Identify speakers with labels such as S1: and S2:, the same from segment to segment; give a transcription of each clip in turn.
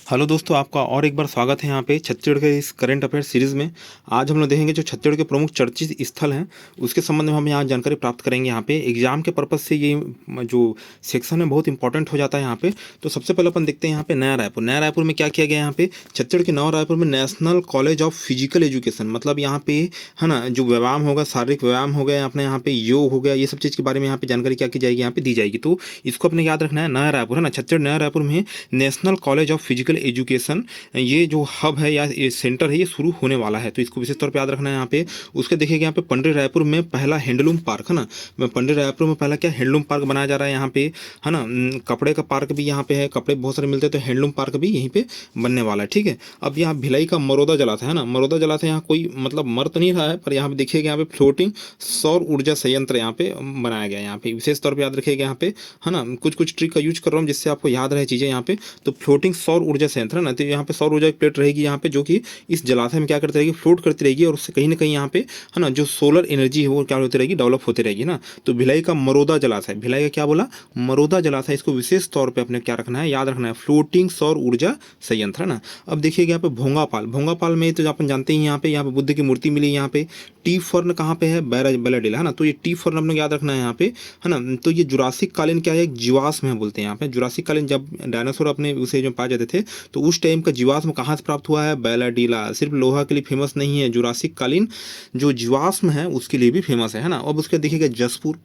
S1: Hello दोस्तों, आपका और एक बार स्वागत है यहाँ पे छत्तीसगढ़ के इस करंट अफेयर सीरीज़ में। आज हम लोग देखेंगे जो छत्तीसगढ़ के प्रमुख चर्चित स्थल हैं उसके संबंध में हम यहाँ जानकारी प्राप्त करेंगे। यहाँ पे एग्जाम के पर्पज़ से ये जो सेक्शन है बहुत इंपॉर्टेंट हो जाता है यहाँ पे। तो सबसे पहले अपन देखते हैं यहाँ पे नया रायपुर। नया रायपुर में क्या किया गया है, यहाँ पे छत्तीसगढ़ के नया रायपुर में national college of physical education, मतलब यहाँ पे है ना जो व्यायाम होगा, शारीरिक व्यायाम हो गया अपने यहाँ पे, योग हो गया, ये सब चीज़ के बारे में यहाँ पे जानकारी क्या की जाएगी, यहाँ पे दी जाएगी। तो इसको अपने याद रखना है। नया रायपुर है ना, छत्तीसगढ़ नया रायपुर में national college of physical education, ये जो हब है या ये सेंटर है ये शुरू होने वाला है, तो इसको विशेष तौर पे याद रखना है यहाँ पे। उसके देखिएगा यहाँ पे पंडित रायपुर में पहला हैंडलूम पार्क है ना, पंडित रायपुर में पहला क्या हैंडलूम पार्क बनाया जा रहा है यहाँ पे, है ना। कपड़े का पार्क भी यहाँ पे है, कपड़े बहुत सारे मिलते हैं, तो हैंडलूम पार्क भी यहीं पे बनने वाला है। ठीक है, अब यहाँ भिलाई का मरोदा जलाशय है ना, मरोदा जलाशय यहाँ कोई मतलब मर तो नहीं रहा है, पर यहाँ पे देखिएगा यहाँ पे फ्लोटिंग सौर ऊर्जा संयंत्र यहाँ पे बनाया गया है। यहाँ पे विशेष तौर पर याद रखिएगा यहाँ पे, है ना। कुछ ट्रिक का यूज कर रहा हूँ जिससे आपको याद रहे चीज़ें यहाँ पे। तो फ्लोटिंग सौर ऊर्जा संयंत्र है ना, तो यहाँ पे सौर ऊर्जा की प्लेट रहेगी यहाँ पे, जो कि इस जलाशय में क्या करती रहेगी, फ्लोट करती रहेगी, और उससे कहीं ना कहीं यहाँ पे है ना जो सोलर एनर्जी है वो क्या होती रहेगी, डेवलप होती रहेगी ना। तो भिलाई का मरोदा जलाशय, भिलाई का क्या बोला, मरोदा जलाशय, इसको विशेष तौर पे अपने क्या रखना है, याद रखना है, फ्लोटिंग सौर ऊर्जा संयंत्र है ना। अब देखिएगा यहाँ पे भोंगापाल, भोंगापाल में तो अपन जानते ही यहाँ पे बुद्ध की मूर्ति मिली यहाँ पे। टी फर्न कहाँ पे है, बैलाडीला है ना, तो ये टी फर्न अपने याद रखना है यहाँ पे, है ना। तो ये जुरासिक कालीन क्या है, एक जीवाश्म है बोलते हैं यहाँ पे। जुरासिक कालीन जब डायनासोर अपने उसे जो पाए जाते थे, तो उस टाइम का जीवाश्म कहाँ से प्राप्त हुआ है, बैलाडीला। सिर्फ लोहा के लिए फेमस नहीं है, जुरासिक कालीन जो जीवाश्म है उसके लिए भी फेमस है ना। अब उसके देखिएगा जसपुर,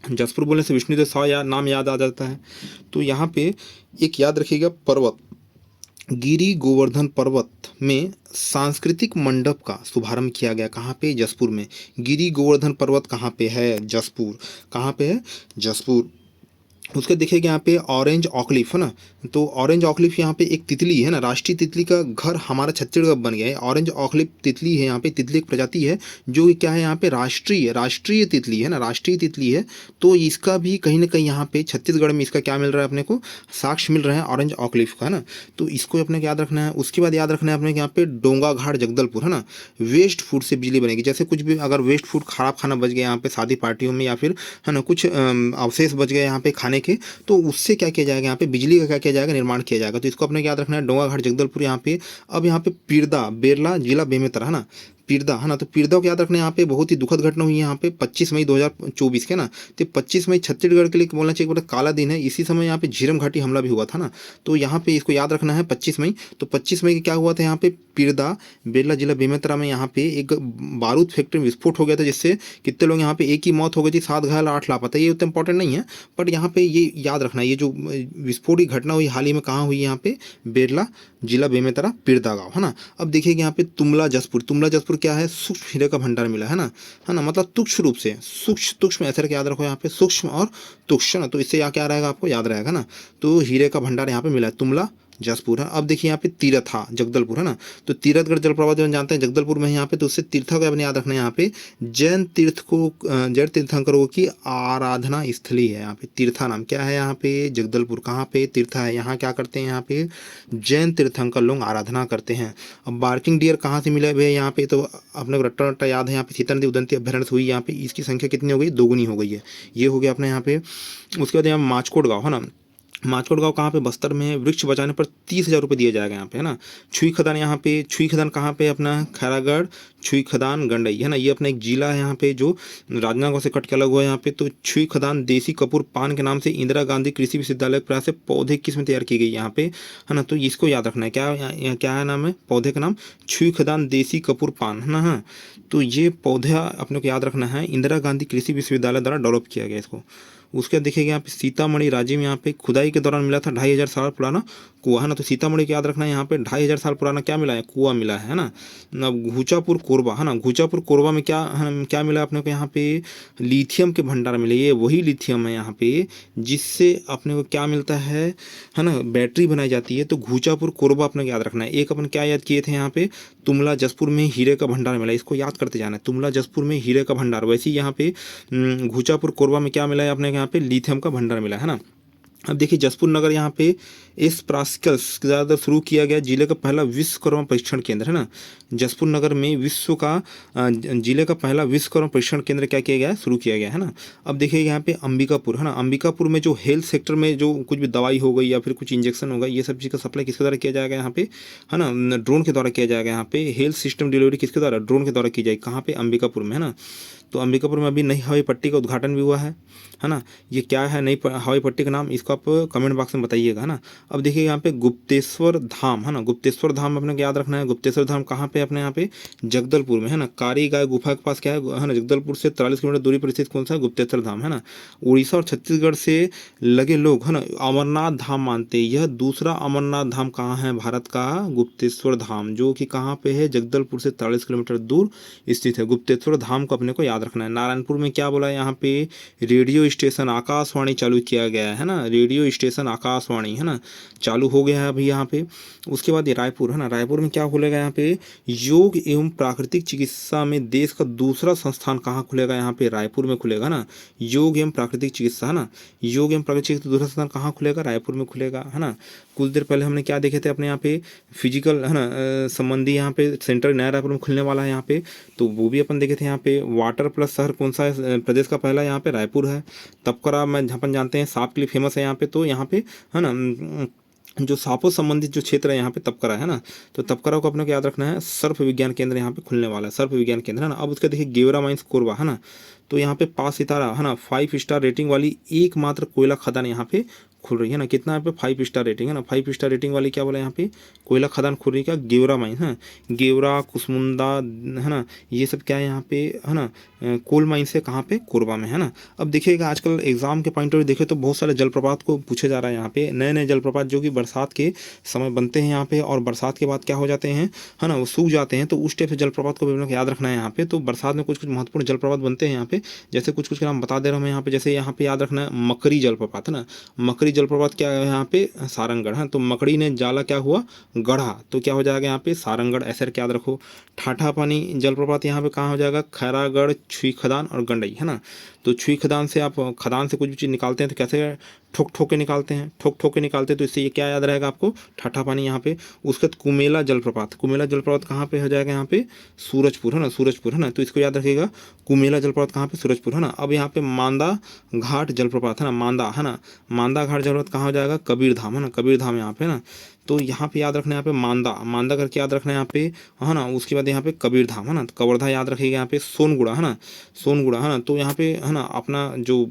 S1: जसपुर बोलने से विष्णुदेव साय नाम याद आ जाता है। तो यहाँ पे एक याद रखिएगा पर्वत, गिरी गोवर्धन पर्वत में सांस्कृतिक मंडप का शुभारंभ किया गया। कहाँ पे, जसपुर में। गिरी गोवर्धन पर्वत कहाँ पे है, जसपुर। कहाँ पे है, जसपुर। उसके देखिएगा यहाँ पे ऑरेंज ऑकलिफ है ना, तो ऑरेंज ऑकलिफ यहाँ पे एक तितली है ना, राष्ट्रीय तितली का घर हमारा छत्तीसगढ़ बन गया है। ऑरेंज ऑकलिफ तितली है यहाँ पे, तितली एक प्रजाति है जो क्या है यहाँ पे राष्ट्रीय तितली है ना, राष्ट्रीय तितली है। तो इसका भी कहीं ना कहीं यहाँ पे छत्तीसगढ़ में इसका क्या मिल रहा है अपने को, साक्ष्य मिल रहा है ऑरेंज ऑकलिफ का, है ना। तो इसको अपने को याद रखना है। उसके बाद याद रखना है अपने यहाँ पे डोंगा घाट जगदलपुर है ना, वेस्ट फूड से बिजली बनेगी। जैसे कुछ भी अगर वेस्ट फूड, खराब खाना बच गया यहाँ पे शादी पार्टियों में, या फिर है ना कुछ अवशेष बच गए यहाँ पे खाने के, तो उससे क्या किया जाएगा, यहाँ पे बिजली का क्या किया जाएगा, निर्माण किया जाएगा। तो इसको अपने याद रखना है, डोंगा घाट जगदलपुर यहाँ पे। अब यहाँ पे पीरदा, बेरला जिला बेमेतरा है ना, पीरदा है ना, तो पीरदा को याद रखना है। यहाँ पे बहुत ही दुखद घटना हुई है यहाँ पे 25 मई 2024 के ना, तो 25 मई छत्तीसगढ़ के लिए बोलना चाहिए बड़ा काला दिन है। इसी समय यहाँ पे झीरम घाटी हमला भी हुआ था ना, तो यहाँ पे इसको याद रखना है 25 मई। तो 25 मई के क्या हुआ था यहाँ पे, पीरदा बेरला जिला बेमेतरा में यहाँ पे एक बारूद फैक्ट्री में विस्फोट हो गया था, जिससे कितने लोग यहाँ पे, एक ही मौत हो गई थी, 7 घायल 8 लापता। ये उतना इंपॉर्टेंट नहीं है, बट यहाँ पे ये याद रखना है, ये जो विस्फोट की घटना हुई हाल ही में कहाँ हुई, यहाँ पे बेरला जिला बेमेतरा पीरदा गाँव है ना। अब देखिएगा यहाँ पे तुमला जसपुर, तुमला जसपुर क्या है, सूक्ष्म हीरे का भंडार मिला है ना, मतलब तुक्ष रूप से, सूक्ष्म ऐसे करके याद रखो यहाँ पे, सूक्ष्म और तुक्ष ना, तो इससे यहाँ क्या रहेगा, आपको याद रहेगा ना। तो हीरे का भंडार यहाँ पे मिला है, तुमला जसपुर है। अब देखिए यहाँ पे तीरथा जगदलपुर है ना, तो तीरथगढ़ जलप्रपात जो जानते हैं जगदलपुर में है यहाँ पे, तो उससे तीर्था को अपने याद रखना है। यहाँ पे जैन तीर्थंकरों की आराधना स्थली है यहाँ पे, तीर्था नाम क्या है यहाँ पे, जगदलपुर। कहाँ पे, तीर्था है। यहाँ क्या करते हैं, यहाँ पे जैन तीर्थंकर लोग आराधना करते हैं। अब बार्किंग डियर कहाँ से मिले हुए यहाँ पे, तो अपने को रट्टा रट्टा याद है, यहाँ पे सीता नदी उदंती अभ्यारण्य हुई यहाँ पे, इसकी संख्या कितनी हो गई, दोगुनी हो गई है। ये हो गया अपने यहाँ पे। उसके बाद यहाँ माचकोट गाँव है ना, माचकोट गाँव कहाँ पे, बस्तर में। वृक्ष बचाने पर 30,000 रुपये दिया जाएगा यहाँ पे, है ना। छुई खदान यहाँ पे, छुई खदान कहाँ पे, अपना खैरागढ़ छुई खदान गंडई है ना, ये अपना एक जिला है यहाँ पे जो राजनांदगांव से कट के अलग हुआ है यहाँ पे। तो छुई खदान देसी कपूर पान के नाम से इंदिरा गांधी कृषि विश्वविद्यालय के प्रयास से पौधे किस्म तैयार की गई यहाँ पे, है ना। तो इसको याद रखना है, क्या है नाम है पौधे का नाम, छुई खदान देसी कपूर पान है ना। हाँ, तो ये पौधा अपने को याद रखना है, इंदिरा गांधी कृषि विश्वविद्यालय द्वारा डेवलप किया गया इसको। उसके बाद देखिएगा यहाँ पे सीतामढ़ी राज्य में यहाँ पे खुदाई के दौरान मिला था 2,500 साल पुराना कुआं है ना, तो सीतामढ़ी को याद रखना है। यहाँ पे 2,500 साल पुराना क्या मिला है, कुआं मिला है ना। अब घूचापुर कोरबा है ना, घूचापुर कोरबा में क्या मिला अपने को, यहाँ पे लिथियम के भंडार मिले। ये वही लिथियम है यहाँ पे जिससे अपने को क्या मिलता है ना, बैटरी बनाई जाती है। तो घूचापुर कोरबा अपने को याद रखना है। एक अपन क्या याद किए थे यहाँ पे, तुमला जसपुर में हीरे का भंडार मिला, इसको याद करते जाना है, तुमला जसपुर में हीरे का भंडार। वैसे ही यहाँ पे घूचापुर कोरबा में क्या मिला है अपने यहाँ पे, लिथियम का भंडार मिला है ना। अब देखिए जसपुर नगर यहाँ पे इस प्रासिकल्स ज़्यादातर शुरू किया गया। जिले का पहला विश्वकर्मा परीक्षण केंद्र है ना, जसपुर नगर में विश्व का जिले का पहला विश्वकर्मा परीक्षण केंद्र क्या किया गया है, शुरू किया गया है ना। अब देखिए यहाँ पे अंबिकापुर है ना, अंबिकापुर में जो हेल्थ सेक्टर में जो कुछ भी दवाई हो गई या फिर कुछ इंजेक्शन होगा, ये सब चीज़ का सप्लाई किसके द्वारा किया जाएगा यहाँ पे, है ना, ड्रोन के द्वारा किया जाएगा। यहाँ पे हेल्थ सिस्टम डिलीवरी किसके द्वारा, ड्रोन के द्वारा की जाएगी। कहाँ पे, अंबिकापुर में है ना। तो अंबिकापुर में अभी नई हवाई पट्टी का उद्घाटन भी हुआ है ना। ये क्या है नई हवाई पट्टी का नाम, इसको आप कमेंट बॉक्स में बताइएगा, है ना। अब देखिए यहाँ पे गुप्तेश्वर धाम है ना, गुप्तेश्वर धाम अपने को याद रखना है। गुप्तेश्वर धाम कहाँ पे, अपने यहाँ पे जगदलपुर में है ना, कारी गाय गुफा के पास क्या है ना, जगदलपुर से 43 किलोमीटर दूरी पर स्थित कौन सा, गुप्तेश्वर धाम है ना। उड़ीसा और छत्तीसगढ़ से लगे लोग है ना अमरनाथ धाम मानते हैं। यह दूसरा अमरनाथ धाम कहाँ है भारत का, गुप्तेश्वर धाम, जो कि कहाँ पे है, जगदलपुर से 43 किलोमीटर दूर स्थित है। गुप्तेश्वर धाम को अपने को याद रखना है। नारायणपुर में क्या बोला है, यहाँ पे रेडियो स्टेशन आकाशवाणी चालू किया गया है ना, रेडियो स्टेशन आकाशवाणी है ना चालू हो गया है अभी यहाँ पे। उसके बाद ये रायपुर है ना, रायपुर में क्या खुलेगा, यहाँ पे योग एवं प्राकृतिक चिकित्सा में देश का दूसरा संस्थान कहाँ खुलेगा, यहाँ पे रायपुर में खुलेगा ना। योग एवं प्राकृतिक चिकित्सा है ना, योग एवं प्राकृतिक चिकित्सा दूसरा संस्थान कहाँ खुलेगा, रायपुर में खुलेगा, है ना। कुछ देर पहले हमने क्या देखे थे अपने यहाँ पे फिजिकल है ना संबंधी यहाँ पे सेंटर नया रायपुर में खुलने वाला है यहाँ पे, तो वो भी अपन देखे थे। यहाँ पे वाटर प्लस शहर कौन सा है प्रदेश का पहला, यहाँ पे रायपुर है। तपकरा में अपन जानते हैं सांप के लिए फेमस है यहाँ पे, तो यहाँ पे है ना जो सांपों संबंधित जो क्षेत्र है यहाँ पे तपकरा है ना, तो तपकरा को अपने को याद रखना है। सर्प विज्ञान केंद्र यहाँ पे खुलने वाला है, सर्प विज्ञान केंद्र है ना। अब उसके देखिए गेवरा माइंस कोरबा है ना, तो यहाँ पे 5 सितारा है ना 5 स्टार रेटिंग वाली एकमात्र कोयला खदान यहाँ पे खुल रही है ना। कितना यहाँ पे 5 स्टार रेटिंग है ना, 5 स्टार रेटिंग वाली क्या बोला यहाँ पे कोयला खदान खुल रही है, क्या गेवरा माइन है, गेवरा कुसमुंदा है ना, ये सब क्या है यहाँ पे है ना कोल माइन से कहाँ पे, कोरबा में है ना। अब देखिएगा आजकल एग्जाम के पॉइंट ऑफ व्यू देखे तो बहुत सारे जलप्रपात को पूछे जा रहा है यहाँ पे, नए नए जलप्रपात जो कि बरसात के समय बनते हैं यहाँ पे, और बरसात के बाद क्या हो जाते हैं है ना, वो सूख जाते हैं। तो उस टाइप से जलप्रपात को भी हम लोग याद रखना है यहाँ पे। तो बरसात में कुछ कुछ महत्वपूर्ण जलप्रपात बनते हैं यहाँ पे, जैसे कुछ कुछ का नाम बता दे रहा हूँ मैं यहाँ पे। जैसे यहाँ पे याद रखना है मकरी जलप्रपात है ना, मकरी जलप्रपात क्या है यहाँ पे, सारंगगढ़ है। तो मकड़ी ने जाला क्या हुआ, गढ़ा, तो क्या हो जाएगा यहाँ पे सारंगगढ़, ऐसे करके याद रखो। ठाठा पानी जलप्रपात यहाँ पे कहाँ हो जाएगा, खैरागढ़, छुई खदान और गंडई है ना। तो छुई खदान से आप खदान से कुछ भी चीज़ निकालते हैं तो कैसे ठोक ठोक के निकालते हैं, ठोक ठोक के निकालते हैं, तो इससे ये क्या याद रहेगा आपको, ठाठा पानी यहाँ पे। उसके बाद कुमेला जलप्रपात, कुमेला जलप्रपात कहाँ पे हो जाएगा, यहाँ पे सूरजपुर है ना, सूरजपुर है ना, तो इसको याद रखिएगा कुमेला जलप्रपात कहाँ पे, सूरजपुर है ना। अब यहाँ पे मांदा घाट जलप्रपात है ना, मांदा है ना, मांदा घाट जलप्रपात कहाँ हो जाएगा, कबीरधाम है ना, कबीरधाम यहाँ पे ना। तो यहाँ पे याद रखना है यहाँ पे मांदा, मांदा करके याद रखना है यहाँ पे है ना। उसके बाद यहाँ पे कबीरधाम है ना, तो कवर्धा याद रखिएगा यहाँ पे सोनगुड़ा है ना, सोनगुड़ा है ना। तो यहाँ पे है ना अपना जो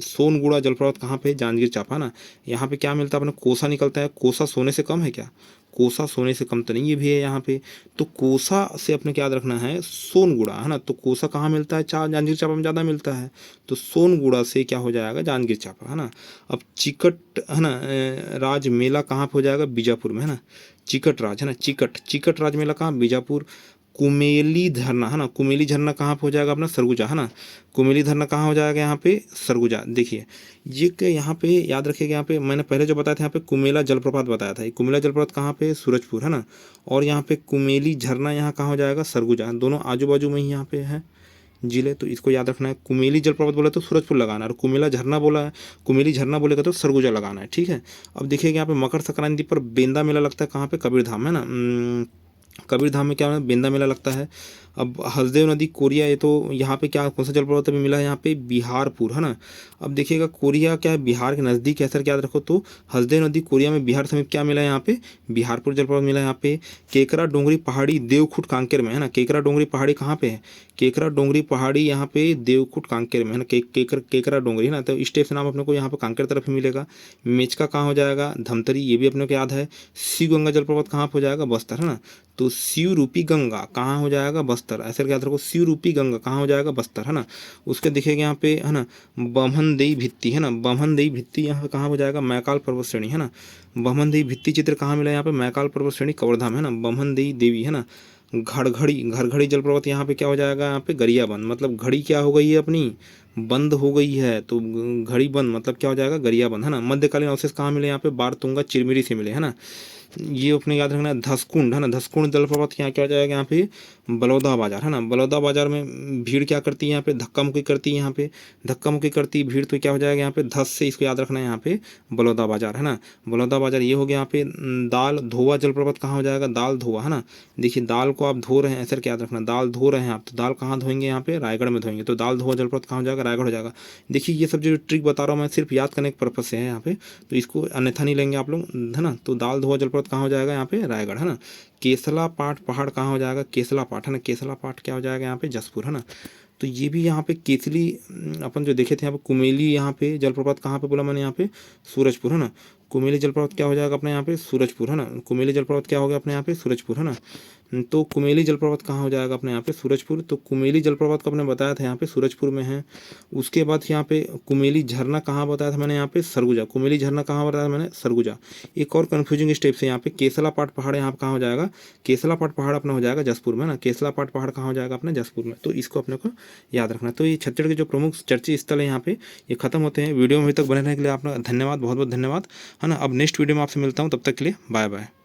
S1: सोनगुड़ा जलप्रपात कहाँ पे, जांजगीर चांपा है ना। यहाँ पे क्या मिलता है अपने, कोसा निकलता है। कोसा सोने से कम है क्या, कोसा सोने से कम तो नहीं, ये भी है यहाँ पे। तो कोसा से अपने क्या याद रखना है, सोनगुड़ा है ना। तो कोसा कहाँ मिलता है, जांजगीर चांपा में ज़्यादा मिलता है, तो सोनगुड़ा से क्या हो जाएगा, जांजगीर चांपा है ना। अब चिकट है ना राज मेला कहाँ पे हो जाएगा, बीजापुर में है ना, चिकट राज है ना, चिकट राज मेला कहाँ, बीजापुर। कुमेली झरना है ना, कुमेली झरना कहाँ पे हो जाएगा अपना, सरगुजा है ना। कुमेली झरना कहाँ हो जाएगा, यहाँ पे सरगुजा। देखिए ये कि यहाँ पे याद रखिएगा, यहाँ पे मैंने पहले जो बताया था यहाँ पे कुमेला जलप्रपात बताया था, कुमेला जलप्रपात कहाँ पे, सूरजपुर है ना। और यहाँ पे कुमेली झरना यहाँ कहाँ हो जाएगा, सरगुजा, दोनों आजू बाजू में ही यहाँ पे है जिले। तो इसको याद रखना है। कुमेली जलप्रपात बोला तो सूरजपुर लगाना है, और कुमेला झरना बोला है, कुमेली झरना बोलेगा तो सरगुजा लगाना है, ठीक है। अब देखिएगा यहाँ पे मकर संक्रांति पर बेंदा मेला लगता है कहाँ पे, कबीरधाम है ना। कबीरधाम में क्या है, बेंदा मेला लगता है। अब हसदेव नदी कोरिया, ये तो यहाँ पे क्या कौन सा जलप्रपात अभी मिला है, यहाँ पे बिहारपुर है ना। अब देखिएगा कोरिया क्या है, बिहार के नज़दीक है, सर याद रखो। तो हसदेव नदी कोरिया में बिहार समीप क्या मिला है, यहाँ पे बिहारपुर जलप्रपात मिला है। यहाँ पे केकरा डोंगरी पहाड़ी देवखुट कांकेर में है ना, केकरा डोंगरी पहाड़ी कहाँ पे है, केकरा डोंगरी पहाड़ी यहाँ पे देवकुट कांकेर में है ना, केकरा डोंगरी है ना। तो इस टाइप से नाम अपने को यहाँ पे कांकेर तरफ ही मिलेगा। मेचका कहाँ हो जाएगा, धमतरी, ये भी अपने को याद है। शिव गंगा जलप्रपात कहाँ पे हो जाएगा, बस्तर है ना। तो शिव रूपी गंगा कहाँ हो जाएगा, बस्तर, ऐसे याद रखो, शिव रूपी गंगा कहाँ हो जाएगा, बस्तर है ना। उसके देखिएगा यहाँ पे है ना बमहनदेई भित्ती है ना, बमहनदेई भित्ती यहाँ पे कहाँ हो जाएगा, मैकाल पर्वत श्रेणी है ना। बमहनदेई भित्ती चित्र कहाँ मिला है, यहाँ पे मैकाल पर्वत श्रेणी कवर्धा में है ना, बमहनदेई देवी है ना। घड़घड़ी जलप्रपात यहाँ पे क्या हो जाएगा, यहाँ पे गरियाबंद, मतलब घड़ी क्या हो गई है अपनी, बंद हो गई है, तो घड़ी बंद मतलब क्या हो जाएगा, गरियाबंद है ना। मध्यकालीन अवशेष कहाँ मिले, यहाँ पे बारतुंगा चिरमिरी से मिले है ना। ये अपने याद रखना है धसकुंड है ना, धसकुंड जलप्रपात यहाँ क्या हो जाएगा, यहाँ पे बलौदा बाजार है ना, बलौदा बाजार में भीड़ क्या करती है, यहाँ पे धक्का मुक्की करती है, यहाँ पे धक्का मुक्की करती है भीड़, तो क्या हो जाएगा यहाँ पे धस से इसको याद रखना है, यहाँ पे बलौदा बाजार है ना, बलौदा बाजार ये हो गया। यहाँ पे दाल धोआ जलप्रपात कहाँ हो जाएगा, दाल धोआ है ना, देखिए दाल को आप धो रहे हैं ऐसा याद रखना, दाल धो रहे हैं आप, तो दाल कहाँ धोएंगे, यहाँ पे रायगढ़ में धोएंगे, तो दाल धोआ जलप्रपात कहाँ हो जाएगा, रायगढ़ हो जाएगा। देखिए ये सब जो ट्रिक बता रहा हूँ मैं सिर्फ याद करने के पर्पज से है यहाँ पे, तो इसको अन्यथा नहीं लेंगे आप लोग है ना। तो दाल धोआ जलप्रपात कहाँ हो जाएगा, यहाँ पे रायगढ़ है ना। केसला पाट पहाड़ कहाँ हो जाएगा, केसला पाट है ना, केसला पाट क्या हो जाएगा, यहाँ पे जसपुर है ना। तो ये भी यहाँ पे केसली अपन जो देखे थे, यहाँ पे कुमेली, यहाँ पे जलप्रपात कहाँ पे बोला मैंने, यहाँ पे सूरजपुर है ना। कुमेली जलप्रपात क्या हो जाएगा अपने यहाँ पे सूरजपुर है ना, कुमेली जलप्रपात क्या हो गया अपने यहाँ पे सूरजपुर है ना। तो कुमेली जलप्रपात कहाँ हो जाएगा अपने यहाँ पे सूरजपुर, तो कुमेली जलप्रपात को अपने बताया था यहाँ पे सूरजपुर में है। उसके बाद यहाँ पे कुमेली झरना कहाँ बताया था मैंने, यहाँ पे सरगुजा, कुमेली झरना कहाँ बताया मैंने, सरगुजा। एक और कन्फ्यूजिंग स्टेप से यहाँ पे केसला पाट पहाड़ यहाँ कहाँ हो जाएगा, केसला पाट पहाड़ अपना हो जाएगा जसपुर में ना, केसला पाट पहाड़ कहाँ हो जाएगा अपने जसपुर में, तो इसको अपने को याद रखना। तो ये छत्तीसगढ़ के जो प्रमुख चर्चित स्थल है यहाँ पे ये खत्म होते हैं। वीडियो में अभी तक बने रहने के लिए आपका धन्यवाद, बहुत बहुत धन्यवाद है ना। अब नेक्स्ट वीडियो में आपसे मिलता हूँ, तब तक के लिए बाय बाय।